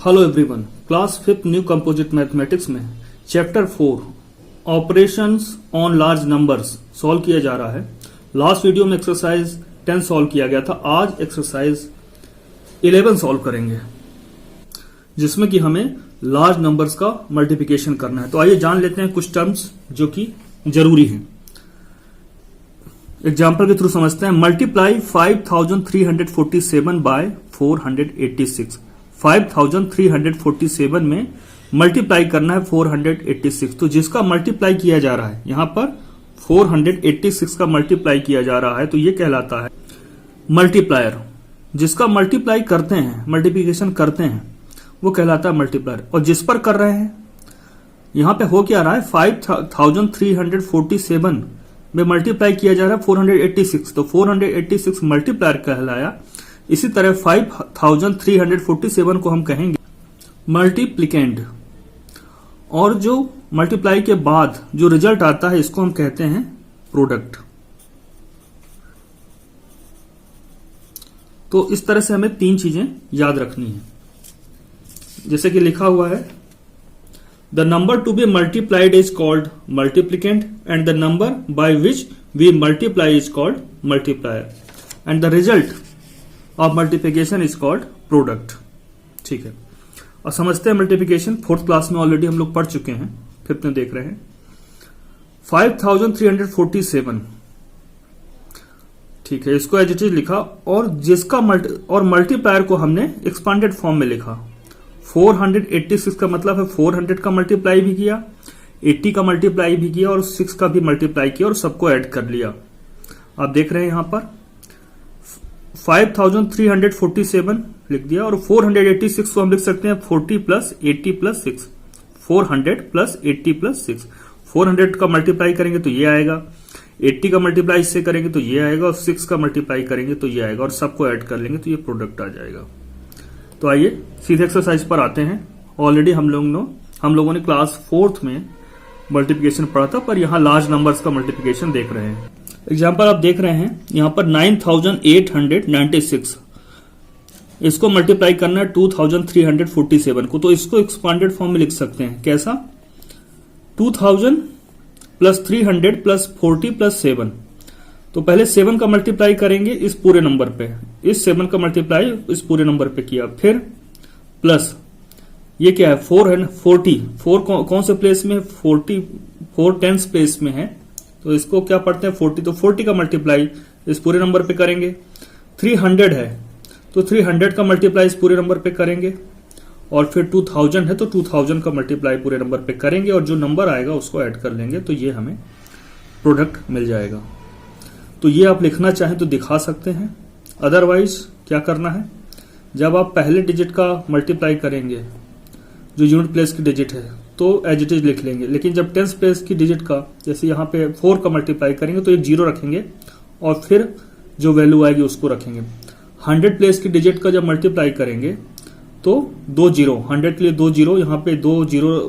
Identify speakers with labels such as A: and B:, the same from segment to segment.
A: Hello everyone, class 5 new composite mathematics में chapter 4 operations on large numbers solve किया जा रहा है। लास्ट वीडियो में एक्सरसाइज 10 सॉल्व किया गया था। आज एक्सरसाइज 11 सॉल्व करेंगे, जिसमें कि हमें लार्ज नंबर्स का मल्टीप्लिकेशन करना है। तो आइए जान लेते हैं कुछ टर्म्स जो कि जरूरी हैं। एग्जाम्पल के थ्रू समझते हैं। Multiply 5347 bye 486। 5347 में मल्टीप्लाई करना है 486। तो जिसका मल्टीप्लाई किया जा रहा है, यहां पर 486 का मल्टीप्लाई किया जा रहा है, तो ये कहलाता है मल्टीप्लायर। जिसका मल्टीप्लाई करते हैं, मल्टीप्लिकेशन करते हैं, वो कहलाता है मल्टीप्लायर। और जिस पर कर रहे हैं, यहां पे हो क्या रहा है, 5347 में मल्टीप्लाई किया जा रहा है 486, तो 486 मल्टीप्लायर कहलाया। इसी तरह 5347 को हम कहेंगे मल्टीप्लिकेंड। और जो मल्टीप्लाई के बाद जो रिजल्ट आता है, इसको हम कहते हैं प्रोडक्ट। तो इस तरह से हमें तीन चीजें याद रखनी है। जैसे कि लिखा हुआ है, the number to be multiplied is called multiplicand and the number by which we multiply is called multiplier and the result of multiplication is called product. ठीक है, और समझते हैं मल्टीप्लिकेशन। 4th क्लास में ऑलरेडी हम लोग पढ़ चुके हैं, 5th में देख रहे हैं। 5347, ठीक है, इसको एज इट इज लिखा, और जिसका मल्टीप्लायर को हमने एक्सपांडेड फॉर्म में लिखा। 486 का मतलब है 400 का मल्टीप्लाई भी किया, 80 का मल्टीप्लाई भी किया और 6 का भी मल्टीप्लाई किया और सबको ऐड कर लिया। आप देख रहे हैं यहां पर 5347 लिख दिया, और 486 को हम लिख सकते हैं 40 प्लस 80 प्लस 6, 400 प्लस 80 प्लस 6। 400 का मल्टीप्लाई करेंगे तो ये आएगा, 80 का मल्टीप्लाई इससे करेंगे तो ये आएगा, और 6 का मल्टीप्लाई करेंगे तो ये आएगा, और सबको ऐड कर लेंगे तो ये प्रोडक्ट आ जाएगा। तो आइए सीधे एक्सरसाइज पर आते हैं। ऑलरेडी हम लोगों ने क्लास 4th में मल्टीप्लिकेशन पढ़ा था, पर यहां लार्ज नंबर्स का मल्टीप्लिकेशन देख रहे हैं। एग्जाम्पल आप देख रहे हैं यहां पर 9896, इसको मल्टीप्लाई करना है 2347 को। तो इसको एक्सपांडेड फॉर्म में लिख सकते हैं। कैसा? 2000 प्लस 300 प्लस 40 प्लस 7। तो पहले 7 का मल्टीप्लाई करेंगे इस पूरे नंबर पे, इस 7 का मल्टीप्लाई इस पूरे नंबर पे किया, फिर प्लस ये क्या है 440, 4 कौन से प्लेस में? 4 टेंस प्लेस में है, तो इसको क्या पढ़ते हैं 40। तो 40 का मल्टीप्लाई इस पूरे नंबर पे करेंगे। 300 है तो 300 का मल्टीप्लाई इस पूरे नंबर पे करेंगे, और फिर 2000 है तो 2000 का मल्टीप्लाई पूरे नंबर पे करेंगे, और जो नंबर आएगा उसको ऐड कर लेंगे, तो ये हमें प्रोडक्ट मिल जाएगा। तो ये आप लिखना चाहें तो दिखा सकते हैं। अदरवाइज क्या करना है, जब आप पहले डिजिट का मल्टीप्लाई करेंगे, जो यूनिट प्लेस की डिजिट है, तो एज इट इज लिख लेंगे। लेकिन जब टेंस प्लेस की डिजिट का, जैसे यहाँ पे 4 का मल्टीप्लाई करेंगे तो एक 0 रखेंगे, और फिर जो वैल्यू आएगी उसको रखेंगे। 100 प्लेस की डिजिट का जब मल्टीप्लाई करेंगे तो 2 0, 100 के लिए 2 0, यहाँ पे 2 0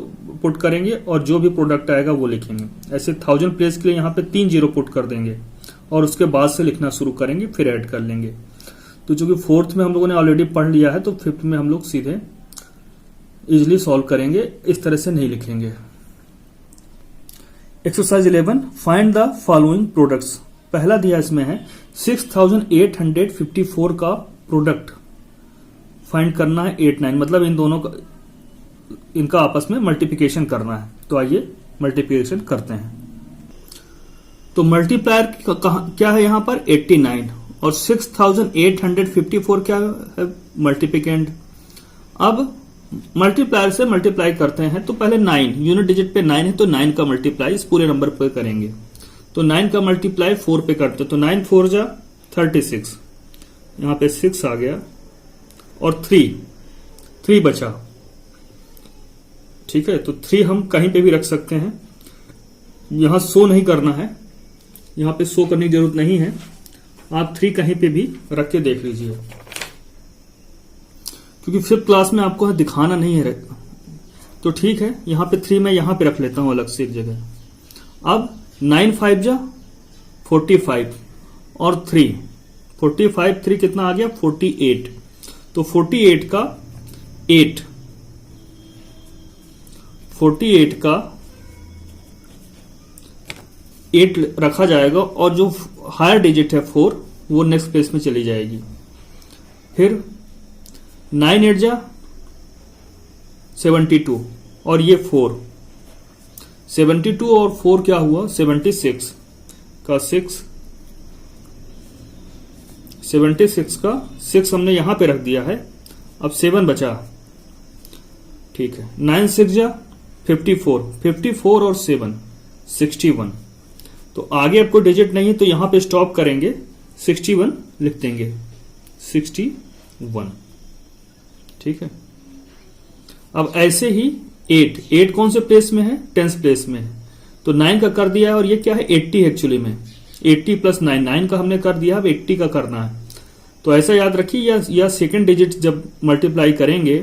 A: पुट करेंगे, और जो भी प्रोडक्ट आएगा वो लिखेंगे। ऐसे 1000 प्लेस के लिए यहाँ पे 3 0 पुट कर देंगे, और उसके बाद से लिखना शुरू करेंगे, फिर ऐड कर लेंगे। तो चूंकि 4th में हम लोगों ने ऑलरेडी पढ़ लिया है, तो 5th में हम लोग सीधे इजिली सॉल्व करेंगे, इस तरह से नहीं लिखेंगे। Exercise 11, find the following products. पहला दिया इसमें है 6854 का प्रोडक्ट फाइंड करना है 8 9, मतलब इन दोनों का, इनका आपस में मल्टीप्लिकेशन करना है। तो आइए मल्टीप्लिकेशन करते हैं। तो मल्टीप्लायर क्या है यहां पर 89, और 6854 क्या है मल्टीप्लिकेंड। अब मल्टीप्लायर से मल्टीप्लाई करते हैं, तो पहले 9 यूनिट डिजिट पे 9 है, तो 9 का मल्टीप्लाई इस पूरे नंबर पे करेंगे। तो 9 का मल्टीप्लाई 4 पे करते, तो 9 4 जा 36, यहां पे 6 आ गया, और 3 बचा। ठीक है, तो 3 हम कहीं पे भी रख सकते हैं, यहां शो नहीं करना है, यहां पे शो करने की जरूरत नहीं है। आप 3 कहीं पे भी रख के देख लीजिए, क्योंकि 5th क्लास में आपको दिखाना नहीं है। तो ठीक है, यहां पे 3 मैं यहां पे रख लेता हूं अलग से एक जगह। अब 9 5 जा 45, और 3 कितना आ गया 48। तो 48 का 8 48 का 8 रखा जाएगा और जो हायर डिजिट है 4 वो नेक्स्ट प्लेस में चली जाएगी। फिर 9 8 जा 72 और ये 4, 72 और 4 क्या हुआ 76 का 6, 76 का 6 हमने यहां पे रख दिया है। अब 7 बचा, ठीक है। 9 6 जा 54, 54 और 7 61। तो आगे आपको डिजिट नहीं है तो यहां पे स्टॉप करेंगे, 61 लिख देंगे, 61, ठीक है। अब ऐसे ही 8 कौन से प्लेस में है 10th प्लेस में है, तो 9 का कर दिया है और ये क्या है 80 एक्चुअली में, 80 प्लस 9, 9 का हमने कर दिया, अब 80 का करना है। तो ऐसा याद रखिए, या सेकंड डिजिट जब मल्टीप्लाई करेंगे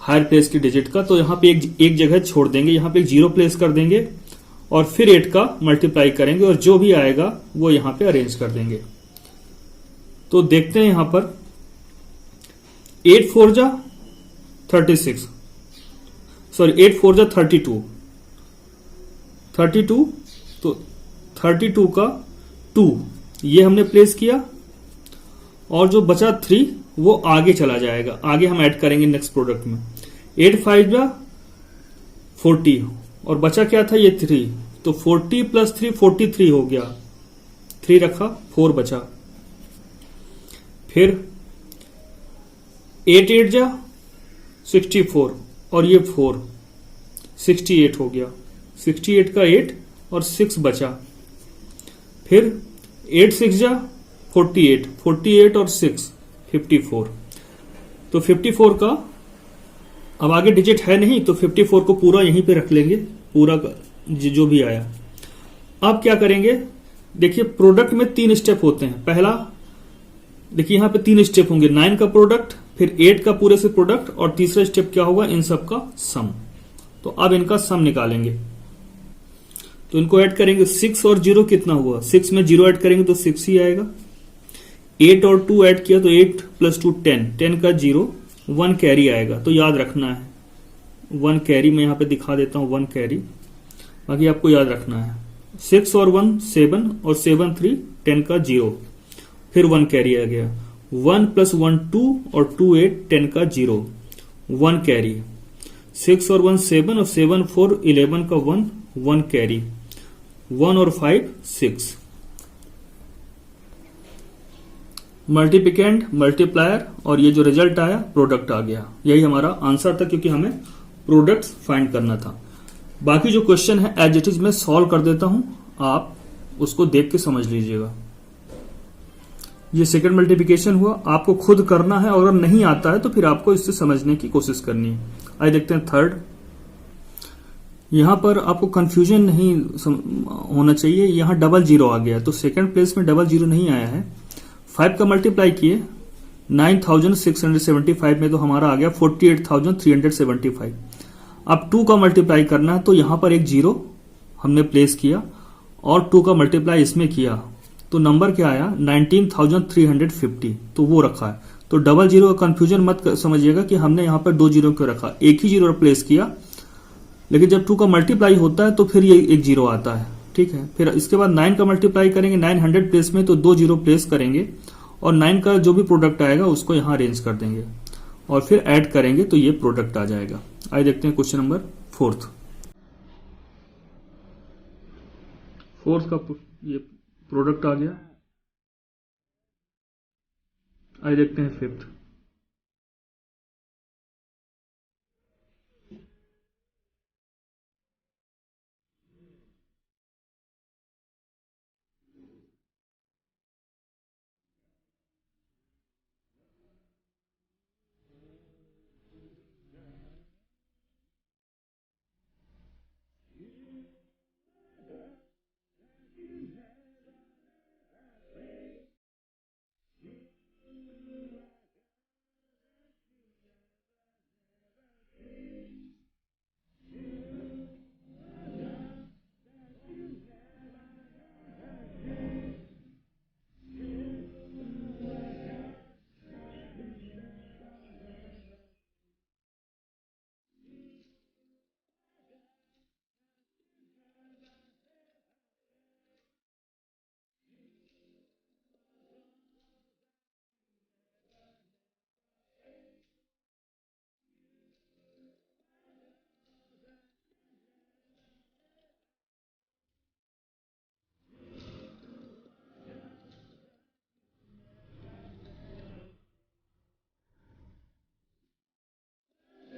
A: हायर प्लेस की डिजिट का, तो यहां पे एक जगह छोड़ देंगे, यहां पे एक 0 प्लेस कर देंगे और फिर 8 का मल्टीप्लाई करेंगे और जो भी आएगा वो यहां पे अरेंज कर देंगे। तो देखते हैं यहां पर 8 4 जा 36, सॉरी 8 4 जा 32, 32, तो 32 का 2 ये हमने प्लेस किया और जो बचा 3 वो आगे चला जाएगा, आगे हम ऐड करेंगे नेक्स्ट प्रोडक्ट में। 8 5 जा 40 और बचा क्या था ये 3, तो 40 प्लस 3 43 हो गया, 3 रखा 4 बचा। फिर 8 8 जा 64 और ये 4, 68 हो गया, 68 का 8 और 6 बचा। फिर 8 6 जा 48, 48 और 6 54। तो 54 का अब आगे डिजिट है नहीं तो 54 को पूरा यहीं पे रख लेंगे, पूरा जो भी आया। अब क्या करेंगे, देखिए प्रोडक्ट में 3 स्टेप होते हैं। पहला देखिए यहां पे 3 स्टेप होंगे, 9 का प्रोडक्ट, फिर 8 का पूरे से प्रोडक्ट और तीसरा स्टेप क्या होगा इन सब का सम। तो अब इनका सम निकालेंगे, तो इनको ऐड करेंगे। 6 और 0 कितना हुआ, 6 में 0 ऐड करेंगे तो 6 ही आएगा। 8 और 2 ऐड किया तो 8 प्लस 2 10, 10 का 0, 1 कैरी आएगा। तो याद रखना है 1 कैरी, मैं यहां पे दिखा देता हूं 1 कैरी, बाकी आपको याद रखना है। 6 और 1 7 और 7 3, 10 का 0, फिर 1 कैरी आ गया। 1 प्लस 1 2 और 2 8, 10 का 0, 1 कैरी। 6 और 1 7 और 7 4 11 का 1, 1 कैरी। 1 और 5 6। मल्टीप्लिकेंड, मल्टीप्लायर और ये जो रिजल्ट आया प्रोडक्ट आ गया, यही हमारा आंसर था क्योंकि हमें प्रोडक्ट्स फाइंड करना था। बाकी जो क्वेश्चन है एज इट इज मैं सॉल्व कर देता हूं, आप उसको देख के समझ लीजिएगा। ये सेकंड मल्टीप्लिकेशन हुआ, आपको खुद करना है और अगर नहीं आता है तो फिर आपको इससे समझने की कोशिश करनी है। आइए देखते हैं थर्ड। यहां पर आपको कंफ्यूजन नहीं होना चाहिए, यहां डबल 0 आ गया तो सेकंड प्लेस में डबल 0 नहीं आया है। 5 का मल्टीप्लाई किए 9675 में तो हमारा आ गया 48,375। अब 2 का मल्टीप्लाई करना है तो यहां पर एक 0 हमने प्लेस किया और 2 का मल्टीप्लाई इसमें किया तो नंबर क्या आया 19,350, तो वो रखा है। तो डबल 0 का कंफ्यूजन मत समझिएगा कि हमने यहां पर 2 0 क्यों रखा, एक ही 0 प्लेस किया, लेकिन जब 2 का मल्टीप्लाई होता है तो फिर ये एक 0 आता है, ठीक है। फिर इसके बाद 9 का मल्टीप्लाई करेंगे 900 प्लेस में तो 2 0 प्लेस करेंगे और 9 का जो भी प्रोडक्ट आएगा उसको यहां अरेंज कर देंगे और फिर ऐड करेंगे तो ये प्रोडक्ट आ जाएगा। आइए देखते हैं क्वेश्चन नंबर फोर्थ का ये प्रोडक्ट आ गया। आइए देखते हैं फिफ्थ।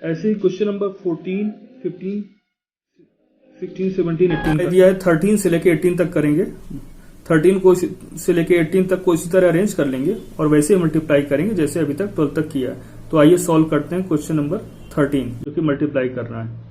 A: ऐसे ही क्वेश्चन नंबर 14, 15, 16, 17, 18 दिया है। 13 से लेके 18 तक करेंगे। 13 को से लेके 18 तक को इसी तरह अरेंज कर लेंगे और वैसे ही मल्टीप्लाई करेंगे जैसे अभी तक 12 तक किया है। तो आइए सॉल्व करते हैं क्वेश्चन नंबर 13 जो कि मल्टीप्लाई करना है।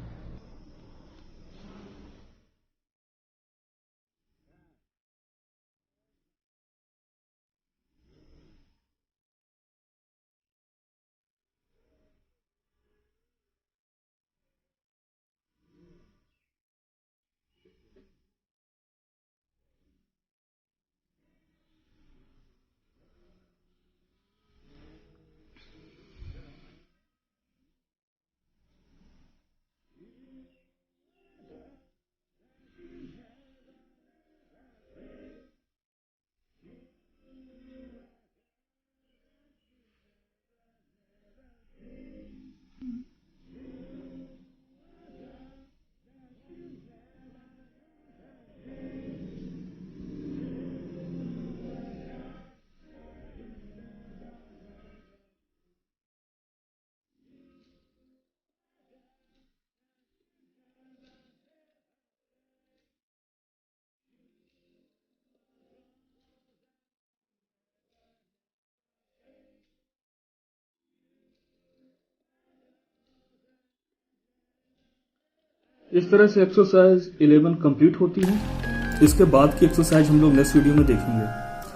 A: इस तरह से एक्सरसाइज 11 कंप्लीट होती है। इसके बाद की एक्सरसाइज हम लोग नेक्स्ट वीडियो में देखेंगे।